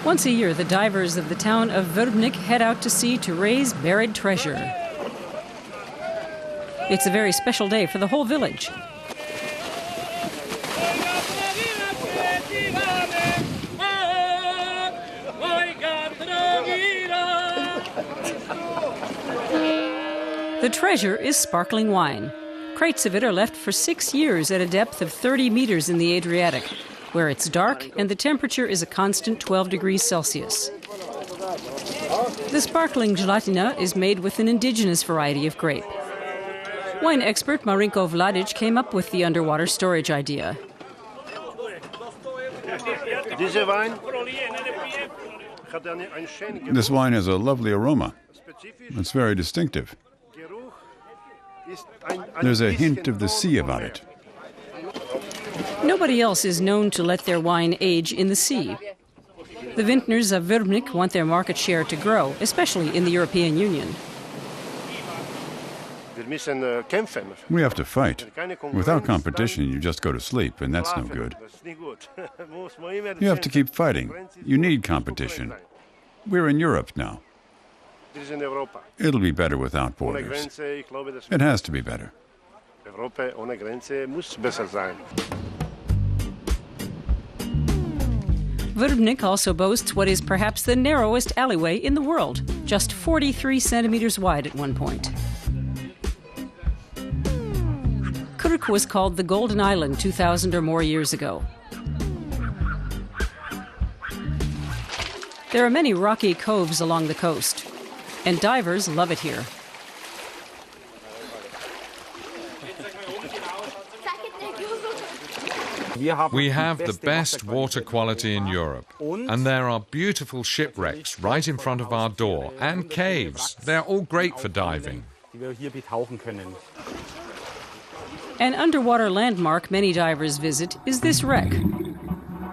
Once a year, the divers of the town of Vrbnik head out to sea to raise buried treasure. It's a very special day for the whole village. The treasure is sparkling wine. Crates of it are left for 6 years at a depth of 30 meters in the Adriatic, where it's dark and the temperature is a constant 12 degrees Celsius. The sparkling gelatina is made with an indigenous variety of grape. Wine expert Marinko Vladic came up with the underwater storage idea. This wine has a lovely aroma. It's very distinctive. There's a hint of the sea about it. Nobody else is known to let their wine age in the sea. The vintners of Vrbnik want their market share to grow, especially in the European Union. We have to fight. Without competition, you just go to sleep, and that's no good. You have to keep fighting. You need competition. We're in Europe now. It'll be better without borders. It has to be better. Vrbnik also boasts what is perhaps the narrowest alleyway in the world, just 43 centimeters wide at one point. Krk was called the Golden Island 2,000 or more years ago. There are many rocky coves along the coast, and divers love it here. We have the best water quality in Europe, and there are beautiful shipwrecks right in front of our door, and caves. They're all great for diving. An underwater landmark many divers visit is this wreck,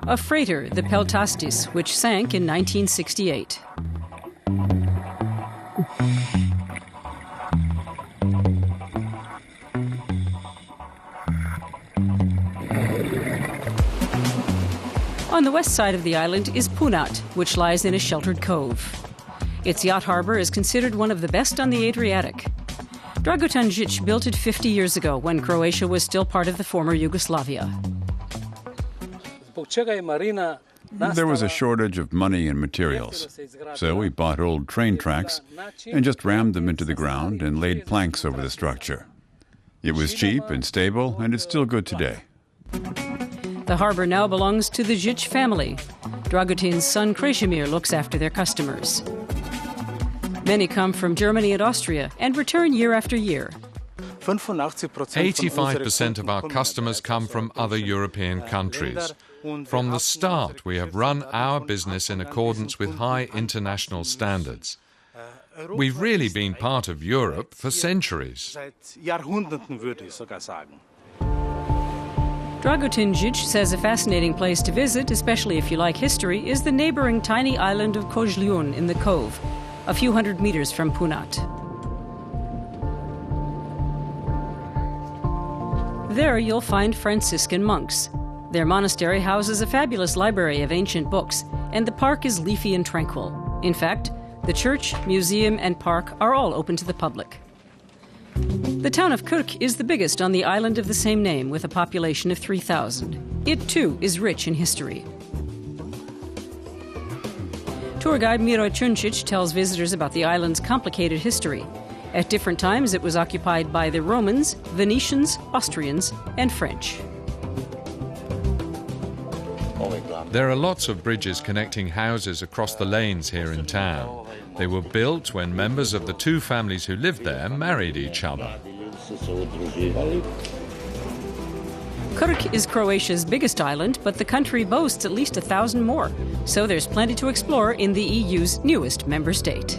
a freighter, the Peltastis, which sank in 1968. On the west side of the island is Punat, which lies in a sheltered cove. Its yacht harbor is considered one of the best on the Adriatic. Dragutin Žič built it 50 years ago when Croatia was still part of the former Yugoslavia. There was a shortage of money and materials, so we bought old train tracks and just rammed them into the ground and laid planks over the structure. It was cheap and stable, and it's still good today. The harbor now belongs to the Žič family. Dragutin's son Krešimir looks after their customers. Many come from Germany and Austria and return year after year. 85% of our customers come from other European countries. From the start, we have run our business in accordance with high international standards. We've really been part of Europe for centuries. Dragutin Žič says a fascinating place to visit, especially if you like history, is the neighboring tiny island of Kozljun in the Cove, a few hundred meters from Punat. There you'll find Franciscan monks. Their monastery houses a fabulous library of ancient books, and the park is leafy and tranquil. In fact, the church, museum, and park are all open to the public. The town of Krk is the biggest on the island of the same name, with a population of 3,000. It, too, is rich in history. Tour guide Miro Čunčić tells visitors about the island's complicated history. At different times, it was occupied by the Romans, Venetians, Austrians, and French. There are lots of bridges connecting houses across the lanes here in town. They were built when members of the two families who lived there married each other. Krk is Croatia's biggest island, but the country boasts at least 1,000 more. So there's plenty to explore in the EU's newest member state.